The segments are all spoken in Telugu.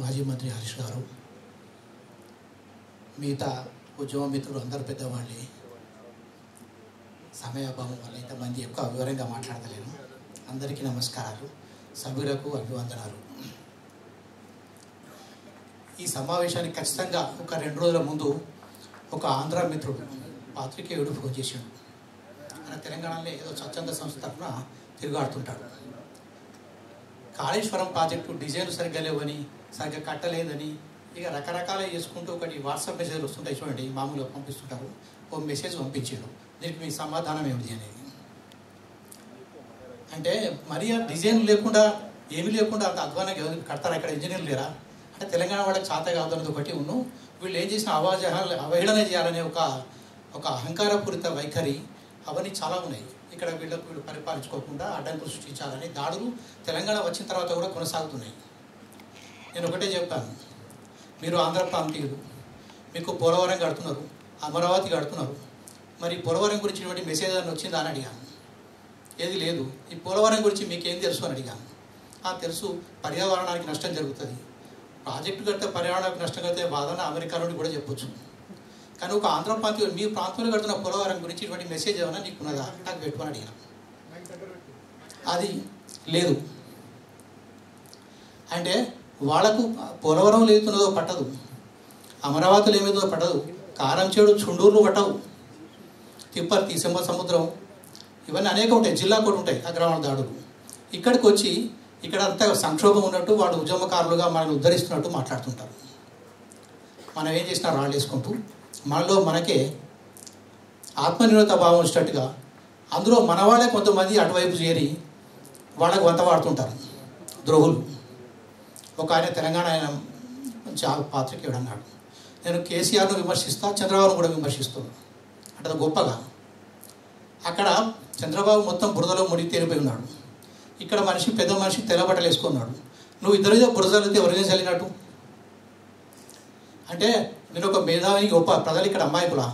మాజీ మంత్రి హరీష్ గారు, మిగతా ఉద్యమ మిత్రులు అందరు పెద్దవాళ్ళే. సమయాభావం వల్ల ఇంతమంది ఎక్కువ వివరంగా మాట్లాడతలేను. అందరికీ నమస్కారాలు, సభ్యులకు అభివందనాలు. ఈ సమావేశానికి ఖచ్చితంగా ఒక 2 రోజుల ముందు ఒక ఆంధ్ర మిత్రుడు పాత్రికేయుడు ఫోన్ చేశాడు. ఆయన తెలంగాణలో ఏదో స్వచ్ఛంద సంస్థ తరఫున తిరుగాడుతుంటాడు. కాళేశ్వరం ప్రాజెక్టు డిజైన్ సరిగ్గా లేవని, సరిగ్గా కట్టలేదని, ఇక రకరకాల చేసుకుంటూ ఒకటి వాట్సాప్ మెసేజ్లు వస్తుంటాయి చూడండి, మామూలుగా పంపిస్తుంటారు. ఓ మెసేజ్ పంపించాడు, దీనికి మీ సమాధానం ఏమిటి అనేది. అంటే మరి ఆ డిజైన్ లేకుండా ఏమీ లేకుండా అంత అధ్వానంగా కడతారు, అక్కడ ఇంజనీర్లు లేరా అంటే తెలంగాణ వాళ్ళకి చేత కాదన్నది ఒకటి ఉన్ను. వీళ్ళు ఏం చేసిన అవహేళన చేయాలనే ఒక అహంకారపూరిత వైఖరి అవన్నీ చాలా ఉన్నాయి. ఇక్కడ వీళ్ళు పరిపాలించుకోకుండా అడ్డంకులు సృష్టించాలని దాడులు తెలంగాణ వచ్చిన తర్వాత కూడా కొనసాగుతున్నాయి. నేను ఒకటే చెప్పాను, మీరు ఆంధ్ర ప్రాంతీయులు, మీకు పోలవరం కడుతున్నారు, అమరావతి కడుతున్నారు, మరి పోలవరం గురించి మెసేజ్ అని వచ్చిందా అని అడిగాను. ఏది లేదు. ఈ పోలవరం గురించి మీకేం తెలుసు అని అడిగాను. తెలుసు, పర్యావరణానికి నష్టం జరుగుతుంది, ప్రాజెక్టు కడితే పర్యావరణానికి నష్టం కలిగితే వాదన అమెరికా నుండి కూడా చెప్పొచ్చు. కానీ ఒక ఆంధ్ర ప్రాంతీయులు మీ ప్రాంతంలో కడుతున్న పోలవరం గురించి ఇటువంటి మెసేజ్ ఏమైనా నీకున్నదా నాకు పెట్టుకొని అడిగాను. అది లేదు. అంటే వాళ్ళకు పోలవరం ఏతున్నదో పట్టదు, అమరావతిలో ఏమేదో పట్టదు, కారంచేడు చుండూరులు పట్టవు, తిప్పర్తి సింహ సముద్రం ఇవన్నీ అనేక ఉంటాయి, జిల్లా కూడా ఉంటాయి అగ్రవాణ దాడులు. ఇక్కడికి వచ్చి ఇక్కడ అంతా సంక్షోభం ఉన్నట్టు వాళ్ళు ఉద్యమకారులుగా మనల్ని ఉద్ధరిస్తున్నట్టు మాట్లాడుతుంటారు. మనం ఏం చేసినా రాళ్ళు వేసుకుంటూ మనలో మనకే ఆత్మనిర్భరత భావం వచ్చినట్టుగా అందులో మన వాళ్ళే కొంతమంది అటువైపు చేరి వాళ్ళకు వంత వాడుతుంటారు ద్రోహులు. ఒక ఆయన తెలంగాణ ఆయన చాలా పాత్రికేయుడు అన్నాడు, నేను కేసీఆర్ను విమర్శిస్తా, చంద్రబాబును కూడా విమర్శిస్తున్నాను అంటే గొప్పగా. అక్కడ చంద్రబాబు మొత్తం బురదలో మునిగి తేలిపోయి ఉన్నాడు, ఇక్కడ మనిషి పెద్ద మనిషి తెల్లబట్టలు వేసుకున్నాడు. నువ్వు ఇద్దరితో బురదలతో ఎవరిని చల్లినట్టు అంటే నేను ఒక మేధావి గొప్ప ప్రజలు ఇక్కడ అమ్మాయికులా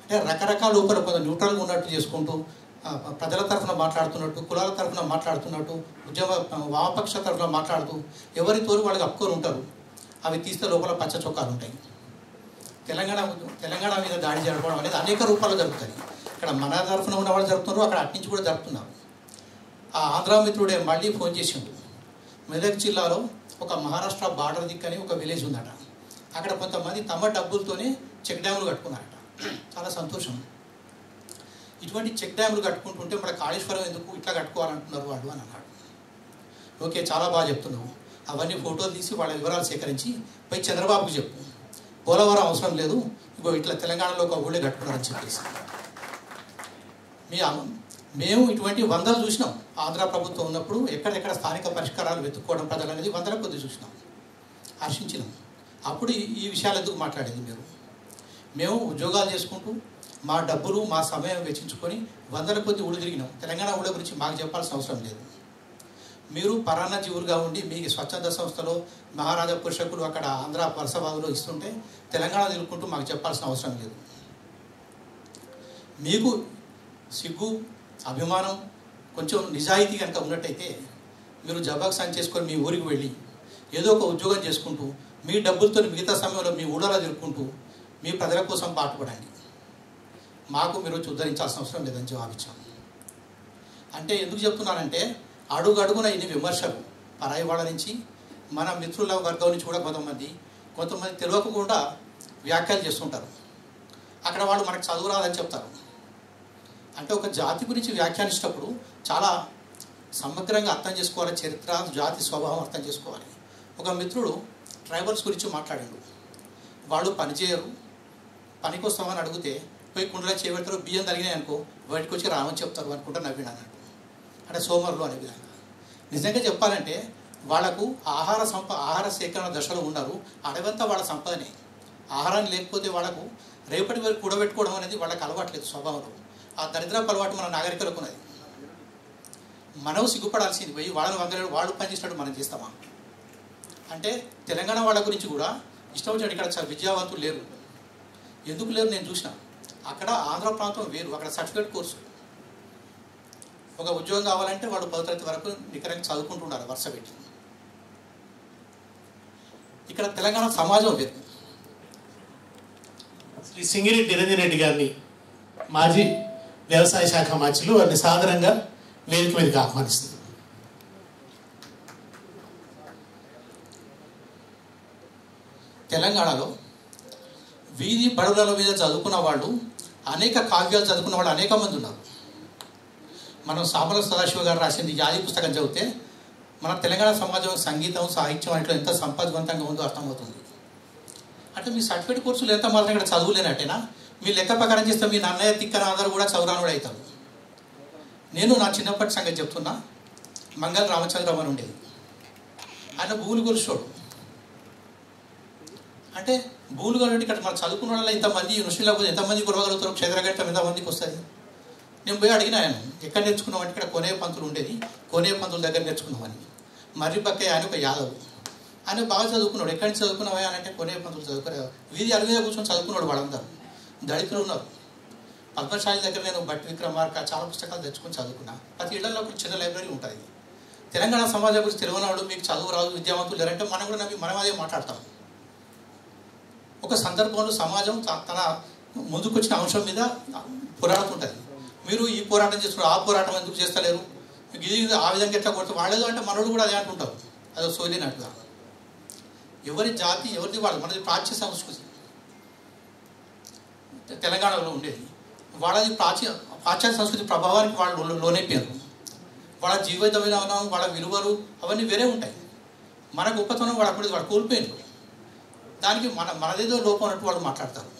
అంటే రకరకాల లోపల కొంత న్యూట్రల్గా ఉన్నట్టు చేసుకుంటూ ప్రజల తరఫున మాట్లాడుతున్నట్టు, కులాల తరఫున మాట్లాడుతున్నట్టు, ఉద్యమ వామపక్ష తరఫున మాట్లాడుతూ ఎవరి తోరు వాళ్ళకి అప్పుకొని ఉంటారు. అవి తీస్తే లోపల పచ్చ చొక్కాలు ఉంటాయి. తెలంగాణ మీద దాడి జరపడం అనేది అనేక రూపాల్లో జరుగుతుంది. ఇక్కడ మన తరఫున ఉన్న వాళ్ళు జరుగుతున్నారు, అక్కడ అటు నుంచి కూడా జరుపుతున్నారు. ఆ ఆంధ్ర మిత్రుడే మళ్ళీ ఫోన్ చేసిండు, మెదక్ జిల్లాలో ఒక మహారాష్ట్ర బార్డర్ దిక్కని ఒక విలేజ్ ఉందట, అక్కడ కొంతమంది తమ డబ్బులతోనే చెక్ డ్యాములు కట్టుకున్నారట. చాలా సంతోషం. ఇటువంటి చెక్ డ్యాములు కట్టుకుంటుంటే మన కాళేశ్వరం ఎందుకు ఇట్లా కట్టుకోవాలంటున్నారు వాళ్ళు అని అన్నాడు. ఓకే, చాలా బాగా చెప్తున్నావు, అవన్నీ ఫోటోలు తీసి వాళ్ళ వివరాలు సేకరించి పోయి చంద్రబాబుకు చెప్పు, పోలవరం అవసరం లేదు, ఇగో ఇట్లా తెలంగాణలో ఒక ఊళ్ళే కట్టుకున్నారని చెప్పేసి. మేము ఇటువంటి 100 చూసినాం. ఆంధ్ర ప్రభుత్వం ఉన్నప్పుడు ఎక్కడెక్కడ స్థానిక పరిష్కారాలు వెతుక్కోవడం ప్రజలు అనేది 100ల కొద్ది చూసినాం, హర్షించినాం. అప్పుడు ఈ విషయాలు ఎందుకు మాట్లాడేది మీరు? మేము ఉద్యోగాలు చేసుకుంటూ మా డబ్బులు మా సమయం వెచ్చించుకొని 100ల కొద్ది ఊళ్ళు తిరిగినాం. తెలంగాణ ఊళ్ళ గురించి మాకు చెప్పాల్సిన అవసరం లేదు. మీరు పరాన్న జీవులుగా ఉండి మీకు స్వచ్ఛంద సంస్థలో మహారాజా పురుషకులు అక్కడ ఆంధ్ర వలసవాదులో ఇస్తుంటే తెలంగాణ తిరుగుకుంటూ మాకు చెప్పాల్సిన అవసరం లేదు. మీకు సిగ్గు, అభిమానం, కొంచెం నిజాయితీ కనుక ఉన్నట్టయితే మీరు జబాక్ సాన్ చేసుకొని మీ ఊరికి వెళ్ళి ఏదో ఒక ఉద్యోగం చేసుకుంటూ మీ డబ్బులతో మిగతా సమయంలో మీ ఊళ్ళలో తిరుగుకుంటూ మీ ప్రజల కోసం పాటుపడండి. మాకు మీరు వచ్చి ఉద్ధరించాల్సిన అవసరం లేదని జవాబిచ్చాం. అంటే ఎందుకు చెప్తున్నానంటే అడుగడుగున ఇన్ని విమర్శలు పరాయి వాళ్ళ నుంచి, మన మిత్రుల వర్గం నుంచి కూడా కొంతమంది తెలియకుండా వ్యాఖ్యలు చేస్తుంటారు. అక్కడ వాళ్ళు మనకు చదువు రాదని చెప్తారు. అంటే ఒక జాతి గురించి వ్యాఖ్యానించినప్పుడు చాలా సమగ్రంగా అర్థం చేసుకోవాలి, చరిత్ర, జాతి స్వభావం అర్థం చేసుకోవాలి. ఒక మిత్రుడు ట్రైబల్స్ గురించి మాట్లాడాడు. వాళ్ళు పనిచేయరు, పనికి వస్తామని అడిగితే పోయి కుండలో చేపెడతారు, బియ్యం తగినాయి అనుకో బయటకు వచ్చి రామని చెప్తారు అనుకుంటా నవ్విడు అన్నట్టు. అంటే సోమరులు అనే విధంగా. నిజంగా చెప్పాలంటే వాళ్ళకు ఆహార సేకరణ దశలో ఉన్నారు, అడవంతా వాళ్ళ సంపదనే. ఆహారాన్ని లేకపోతే వాళ్ళకు రేపటి వరకు కూడబెట్టుకోవడం అనేది వాళ్ళకి అలవాట్లేదు స్వభావంలో. ఆ దరిద్రపు అలవాటు మన నాగరికులకు ఉన్నది. మనం సిగ్గుపడాల్సింది పోయి వాళ్ళు పనిచేసినట్టు మనం చేస్తామా? అంటే తెలంగాణ వాళ్ళ గురించి కూడా ఇష్టం వచ్చినట్టు ఇక్కడ విద్యావంతులు లేరు. ఎందుకు లేరు నేను చూసిన. అక్కడ ఆంధ్ర ప్రాంతం వేరు, అక్కడ సర్టిఫికేట్ కోర్సు. ఒక ఉద్యోగం కావాలంటే వాళ్ళు 10వ తరగతి వరకు నికరంగా చదువుకుంటున్నారు వరుస పెట్టి. ఇక్కడ తెలంగాణ సమాజం లేదు. శ్రీ సింగిరెడ్డి నిరంజన్ రెడ్డి గారిని, మాజీ వ్యవసాయ శాఖ మంత్రులు, వారిని సాధారణంగా వేదిక మీదకి ఆహ్వానిస్తుంది. తెలంగాణలో వీధి బడుల మీద చదువుకున్న వాళ్ళు, అనేక కావ్యాలు చదువుకున్న వాళ్ళు అనేక మంది ఉన్నారు. మనం సామల సదాశివ గారు రాసింది యాది పుస్తకం చదివితే మన తెలంగాణ సమాజం సంగీతం, సాహిత్యం అట్లా ఎంత సంపద్వంతంగా ఉందో అర్థమవుతుంది. అంటే మీ సర్టిఫికేట్ కోర్సులు ఎంత మాత్రం ఇక్కడ చదువులేనట్టేనా? మీ లెక్క ప్రకారం చేస్తే మీ అన్నయ్య తిక్కన అందరూ కూడా చదువురానుడు అవుతారు. నేను నా చిన్నప్పటి సంగతి చెప్తున్నా. మంగళ రామచంద్రం అని ఉండేది. ఆయన భూములు కొలుచోడు. అంటే భూములు కొలటి ఇక్కడ మనం చదువుకున్న వాళ్ళ ఇంతమంది యూనివర్సిటీలో పోతే ఎంతమంది కొలవగలుగుతారు? క్షేత్రగట్టం ఎంతమందికి వస్తుంది? నేను పోయి అడిగిన ఆయన, ఎక్కడ నేర్చుకున్నామంటే ఇక్కడ కొనే పంతులు ఉండేది, కొనే పంతుల దగ్గర నేర్చుకున్నామని. మర్రి పక్కయ్య ఆయన ఒక యాదవ్, ఆయన బాగా చదువుకున్నాడు. ఎక్కడి నుంచి చదువుకున్నావా అని అంటే కొనే పంతులు చదువుకునే వీధి అరుగు మీద కూర్చొని చదువుకున్నాడు. వాళ్ళందరూ దళితులు ఉన్నారు. పద్మశాలి దగ్గర నేను బట్టి విక్రమార్క చాలా పుస్తకాలు తెచ్చుకొని చదువుకున్నా. ప్రతి ఇళ్లలో ఒక చిన్న లైబ్రరీ ఉంటుంది. తెలంగాణ సమాజం గురించి తెలియనాడు, మీకు చదువు రాదు, విద్యావంతులు లేరంటే మనం కూడా మనం అదే మాట్లాడతాం. ఒక సందర్భంలో సమాజం తన ముందుకొచ్చిన అంశం మీద పోరాడుతుంటుంది. మీరు ఈ పోరాటం చేస్తున్నారు, ఆ పోరాటం ఎందుకు చేస్తలేరు, మీకు ఇది ఆ విధంగా ఎట్లా కొడుతూ వాళ్ళేదో అంటే మనోడు కూడా అదే అంటుంటారు. అదో సోలినట్టుగా. ఎవరి జాతి ఎవరిది వాళ్ళు, మనది ప్రాచ్య సంస్కృతి తెలంగాణలో ఉండేది. వాళ్ళది పాశ్చాత్య సంస్కృతి ప్రభావానికి వాళ్ళు లోనైపోయారు. వాళ్ళ జీవిత విధానం, వాళ్ళ విలువలు అవన్నీ వేరే ఉంటాయి. మన గొప్పతనం వాడు కోల్పోయారు. దానికి మనదేదో లోపం అన్నట్టు వాళ్ళు మాట్లాడతారు.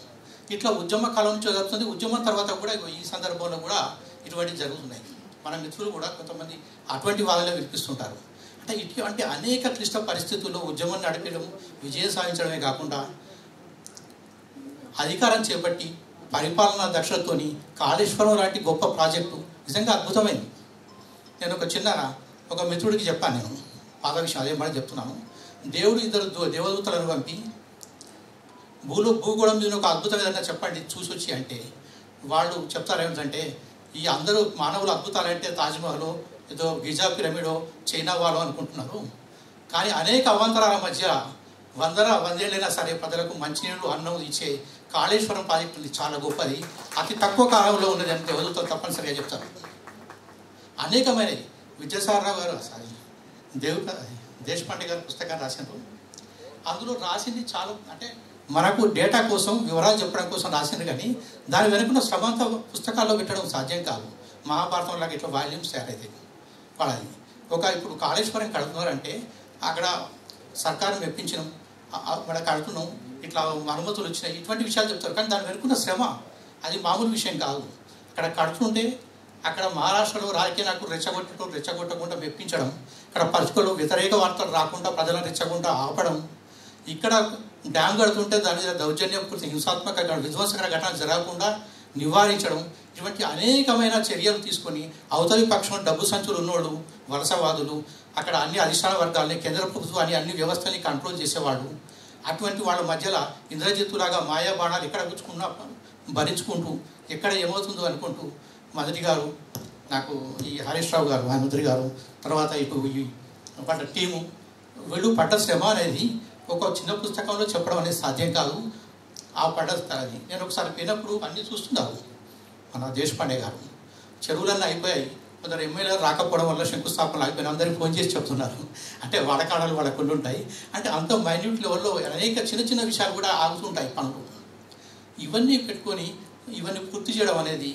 ఇట్లా ఉద్యమ కాలం నుంచి జరుగుతుంది. ఉద్యమం తర్వాత కూడా ఈ సందర్భంలో కూడా ఇటువంటివి జరుగుతున్నాయి. మన మిత్రులు కూడా కొంతమంది అటువంటి వాదనలు వినిపిస్తుంటారు. అంటే ఇటువంటి అనేక క్లిష్ట పరిస్థితుల్లో ఉద్యమం నడిపడం, విజయం సాధించడమే కాకుండా అధికారం చేపట్టి పరిపాలనా దక్షతతోని కాళేశ్వరం లాంటి గొప్ప ప్రాజెక్టు నిజంగా అద్భుతమైంది. నేను ఒక మిత్రుడికి చెప్పాను, నేను పాత విషయం అదే మాట చెప్తున్నాను. దేవుడు ఇద్దరు దేవదూతలను పంపి భూగోళం మీద ఒక అద్భుతమైన చెప్పండి చూసి వచ్చి అంటే వాళ్ళు చెప్తారు ఏమిటంటే, ఈ అందరూ మానవులు అద్భుతాలంటే తాజ్మహల్, ఏదో గిజా పిరమిడో, చైనా వాళ్ళు అనుకుంటున్నారు. కానీ అనేక అవాంతరాల మధ్య వందేళ్ళైనా సరే ప్రజలకు మంచినీళ్ళు, అన్నం ఇచ్చే కాళేశ్వరం ప్రాజెక్టు ఉంది, చాలా గొప్పది, అతి తక్కువ కాలంలో ఉన్నది అని దేవదూతలు తప్పనిసరిగా చెప్తారు. అనేకమైనవి విద్యాసాగరరావు గారు దేశపాండే గారు పుస్తకాన్ని రాసినారు. అందులో రాసింది చాలా, అంటే మనకు డేటా కోసం వివరాలు చెప్పడం కోసం రాసింది, కానీ దాని వెనుకున్న శ్రమంతా పుస్తకాల్లో పెట్టడం సాధ్యం కాదు. మహాభారతం లాగా ఇట్లా వాల్యూమ్స్ తయారైతాయి వాళ్ళది. ఇప్పుడు కాళేశ్వరం కడుతున్నారంటే అక్కడ సర్కారు మెప్పించడం, మన కడుతున్నాం, ఇట్లా అనుమతులు వచ్చినాయి, ఇటువంటి విషయాలు చెప్తారు. కానీ దాని వెనుకున్న శ్రమ అది మామూలు విషయం కాదు. అక్కడ కడుతుంటే అక్కడ మహారాష్ట్రలో రాజకీయ నాయకులు రెచ్చగొట్టకుండా మెప్పించడం, ఇక్కడ పరిస్థితుల్లో వ్యతిరేక వార్తలు రాకుండా ప్రజలను రెచ్చకుండా ఆపడం, ఇక్కడ డ్యామ్ కడుతుంటే దాని మీద దౌర్జన్యపూర్తి హింసాత్మక విధ్వంసకర ఘటనలు జరగకుండా నివారించడం, ఇటువంటి అనేకమైన చర్యలు తీసుకొని అవతలి పక్షం డబ్బు సంచులు ఉన్నోళ్ళు, వలసవాదులు, అక్కడ అన్ని అధిష్టాన వర్గాలని, కేంద్ర ప్రభుత్వాన్ని, అన్ని వ్యవస్థల్ని కంట్రోల్ చేసేవాళ్ళు, అటువంటి వాళ్ళ మధ్యలో ఇంద్రజిత్తులాగా మాయా బాణాలు ఎక్కడ గుచ్చుకున్నా భరించుకుంటూ ఎక్కడ ఏమవుతుందో అనుకుంటూ మొదటి గారు, నాకు ఈ హరీష్ రావు గారు, మంత్రి గారు, తర్వాత ఇటు ఈ వాళ్ళ టీము, వీళ్ళు పడ్డ శ్రమ అనేది ఒక చిన్న పుస్తకంలో చెప్పడం అనేది సాధ్యం కాదు. ఆ పడ్డ అది నేను ఒకసారి పోయినప్పుడు అన్నీ చూస్తున్నారు. మన దేశపాండే గారు చెరువులన్నీ అయిపోయాయి, కొందరు ఎమ్మెల్యేలు రాకపోవడం వల్ల శంకుస్థాపనలు అయిపోయినా అందరికీ ఫోన్ చేసి చెప్తున్నారు. అంటే వాడకాడాలు వాళ్ళకు ఉంటాయి. అంటే అంత మైన్యూట్ లెవెల్లో అనేక చిన్న విషయాలు కూడా ఆగుతుంటాయి పనులు. ఇవన్నీ పెట్టుకొని ఇవన్నీ పూర్తి చేయడం అనేది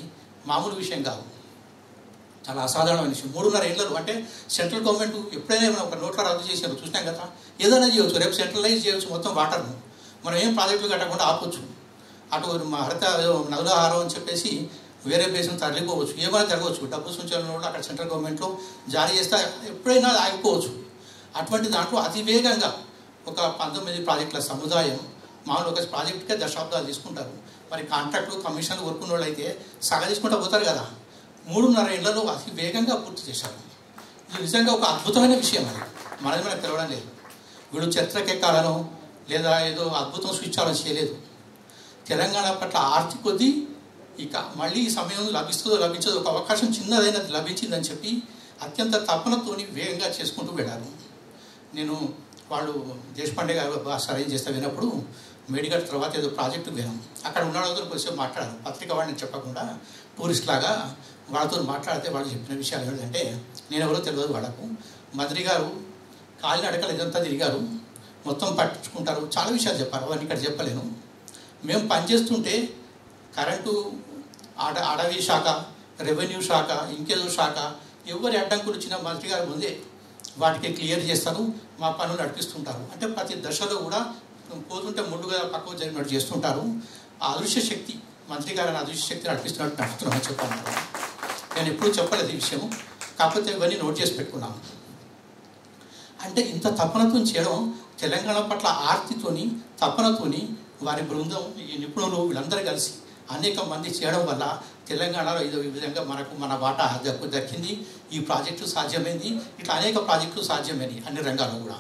మామూలు విషయం కాదు, చాలా అసాధారణమైన విషయం. 3.5 ఏళ్ళు అంటే సెంట్రల్ గవర్నమెంట్ ఎప్పుడైనా మనం ఒక నోట్లో రద్దు చేసారు చూసినాం కదా. ఏదైనా చేయవచ్చు, రేపు సెంట్రలైజ్ చేయవచ్చు మొత్తం వాటర్ను. మనం ఏం ప్రాజెక్టులు కట్టకుండా ఆపొచ్చు. అటు హరిత నదుల ఆహారం అని చెప్పేసి వేరే బేసిన్ తరలిపోవచ్చు, ఏమైనా జరగవచ్చు. డబ్బు సూచనలు కూడా అక్కడ సెంట్రల్ గవర్నమెంట్లో జారీ చేస్తే ఎప్పుడైనా ఆగిపోవచ్చు. అటువంటి దాంట్లో అతి వేగంగా ఒక 19 ప్రాజెక్టుల సముదాయం, మామూలు ఒక ప్రాజెక్టుకే దశాబ్దాలు తీసుకుంటారు. మరి కాంట్రాక్టులు కమిషన్లు కోరుకున్న వాళ్ళు అయితే సగం తీసుకుంటూ పోతారు కదా. 3.5 ఏళ్లలో అతి వేగంగా పూర్తి చేశారు. ఇది నిజంగా ఒక అద్భుతమైన విషయం. అది మనకు తెలవడం లేదు. వీళ్ళు చరిత్రకెక్కాలనో లేదా ఏదో అద్భుతం సృష్టించాలని చేయలేదు. తెలంగాణ పట్ల ఆర్తి కొద్దీ ఇక మళ్ళీ ఈ సమయం లభిస్తుందో లభించదో, ఒక అవకాశం చిన్నదైనా లభించిందని చెప్పి అత్యంత తపనతోని వేగంగా చేసుకుంటూ వెళ్ళారు. నేను వాళ్ళు దేశపాండే గారు సరైన చేస్తా విన్నప్పుడు మేడిగడ్ తర్వాత ఏదో ప్రాజెక్టు విన్నాం. అక్కడ ఉన్న వాళ్ళతో కొంచెం మాట్లాడారు, పత్రిక వాడిని చెప్పకుండా టూరిస్ట్ లాగా వాళ్ళతో మాట్లాడితే వాళ్ళు చెప్పిన విషయాలు ఏంటంటే, నేను ఎవరో తెలియదు వాళ్ళకు, మంత్రి గారు కాలినడకలు ఇదంతా తిరిగారు, మొత్తం పట్టించుకుంటారు, చాలా విషయాలు చెప్పారు, అవన్నీ ఇక్కడ చెప్పలేను. మేము పనిచేస్తుంటే కరెంటు అడవి శాఖ, రెవెన్యూ శాఖ, ఇంకేదో శాఖ ఎవరి అడ్డంకులు వచ్చినా మంత్రి గారు ముందే వాటికి క్లియర్ చేస్తారు, మా పనులు నడిపిస్తుంటారు. అంటే ప్రతి దశలో కూడా పోతుంటే ముందుగా పక్కకు జరిగినట్టు చేస్తుంటారు. ఆ అదృశ్య శక్తి, మంత్రి గారిని అదృశ్య శక్తి నడిపిస్తున్నట్టు నడుపుతున్నామని చెప్పాను. నేను ఎప్పుడూ చెప్పలేదు ఈ విషయం, కాకపోతే ఇవన్నీ నోట్ చేసి పెట్టుకున్నాను. అంటే ఇంత తపనతో చేయడం, తెలంగాణ పట్ల ఆర్తితోని తపనతోని వారి బృందం, ఈ నిపుణులు వీళ్ళందరూ కలిసి అనేక మంది చేయడం వల్ల తెలంగాణలో ఇదో ఈ విధంగా మనకు మన వాటా దక్కింది. ఈ ప్రాజెక్టు సాధ్యమైంది, ఇట్లా అనేక ప్రాజెక్టులు సాధ్యమైనవి అన్ని రంగాల్లో కూడా.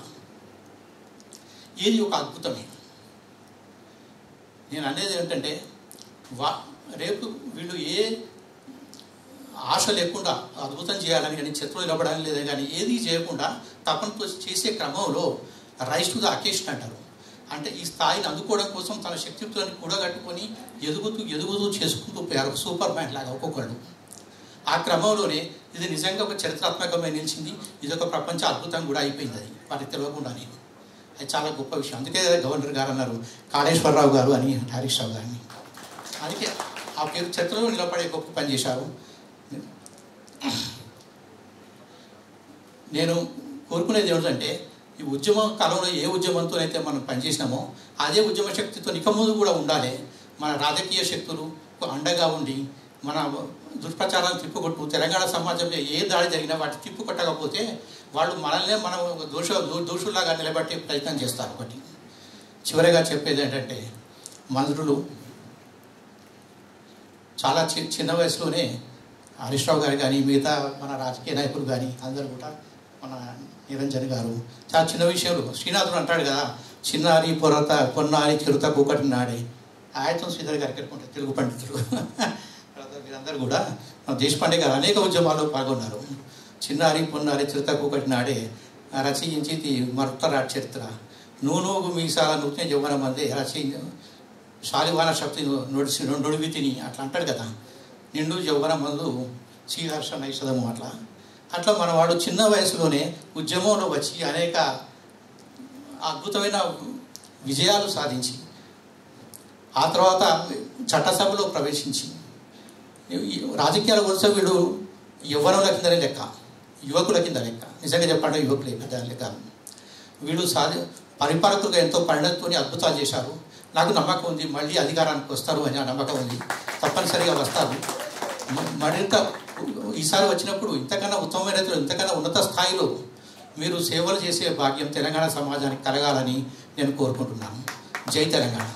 ఇది ఒక అద్భుతమే. నేను అనేది ఏంటంటే, రేపు వీళ్ళు ఏ ఆశ లేకుండా అద్భుతం చేయాలని కానీ, చేతులు నిలబడాలని లేదా కానీ ఏది చేయకుండా తపనతో చేసే క్రమంలో రైస్ టు ద అకేషన్ అంటారు. అంటే ఈ స్థాయిని అందుకోవడం కోసం తన శక్తిత్వాన్ని కూడగట్టుకొని ఎదుగుతూ చేసుకుంటూ పోయారు, సూపర్ మ్యాన్ లాగా ఒక్కొక్కళ్ళు. ఆ క్రమంలోనే ఇది నిజంగా ఒక చరిత్రాత్మకమైన నిలిచింది, ఇది ఒక ప్రపంచ అద్భుతం కూడా అయిపోయింది. అది వారికి తెలియకుండానే. అది చాలా గొప్ప విషయం. అందుకే గవర్నర్ గారు అన్నారు కాళేశ్వరరావు గారు అని, హరీష్ రావు గారిని. అందుకే ఆ పేరు చరిత్రలో నిలబడే గొప్ప పని చేశారు. నేను కోరుకునేది ఏమిటంటే, ఈ ఉద్యమ కాలంలో ఏ ఉద్యమంతోనైతే మనం పనిచేసినామో అదే ఉద్యమ శక్తితో ఇక ముందు కూడా ఉండాలి. మన రాజకీయ శక్తులు అండగా ఉండి మన దుష్ప్రచారాన్ని తిప్పుకొట్టు, తెలంగాణ సమాజంలో ఏ దాడి జరిగినా వాటి తిప్పుకొట్టకపోతే వాళ్ళు మనల్నే మనం దోషుల్లాగా నిలబెట్టే ప్రయత్నం చేస్తారు. ఒకటి చివరిగా చెప్పేది ఏంటంటే, మంత్రులు చాలా చిన్న వయసులోనే హరీష్ రావు గారు కానీ, మిగతా మన రాజకీయ నాయకులు కానీ అందరూ కూడా, మన నిరంజన్ గారు చాలా చిన్న విషయంలో, శ్రీనాథుడు అంటాడు కదా, చిన్నారి పొన్నారి చిరుత కూకటి నాడే, ఆయతం శ్రీధర్ గారికి అనుకుంటారు, తెలుగు పండితుడు. వీరందరూ కూడా దేశపాండే గారు అనేక ఉద్యమాల్లో పాల్గొన్నారు. చిన్నారి పొన్నారి చిరుత కూకటి నాడే రచయించి మరుతరాట్ చరిత్ర, నూనూగు మీసాల నృత్య యవ్వనం అందే రచయి శాలివాన శక్తి నొడివితిని అట్లా అంటాడు కదా, నిండు యవ్వన మందు శ్రీహర్ష నైషధము. అట్లా మనవాడు చిన్న వయసులోనే ఉద్యమంలో వచ్చి అనేక అద్భుతమైన విజయాలు సాధించి, ఆ తర్వాత చట్టసభలో ప్రవేశించి, రాజకీయాల వరుస వీడు యవ్వనుల కిందనే లెక్క, యువకుల కింద లెక్క, నిజంగా చెప్పండి యువకులే పెద్ద లెక్క. వీళ్ళు పరిపాలకులుగా ఎంతో పరిణతితోని అద్భుతాలు చేశారు. నాకు నమ్మకం ఉంది మళ్ళీ అధికారానికి వస్తారు అని, ఆ నమ్మకం ఉంది, తప్పనిసరిగా వస్తారు. మరింత ఈసారి వచ్చినప్పుడు ఇంతకన్నా ఉత్తమమైన, ఇంతకన్నా ఉన్నత స్థాయిలో మీరు సేవలు చేసే భాగ్యం తెలంగాణ సమాజానికి కలగాలని నేను కోరుకుంటున్నాను. జై తెలంగాణ.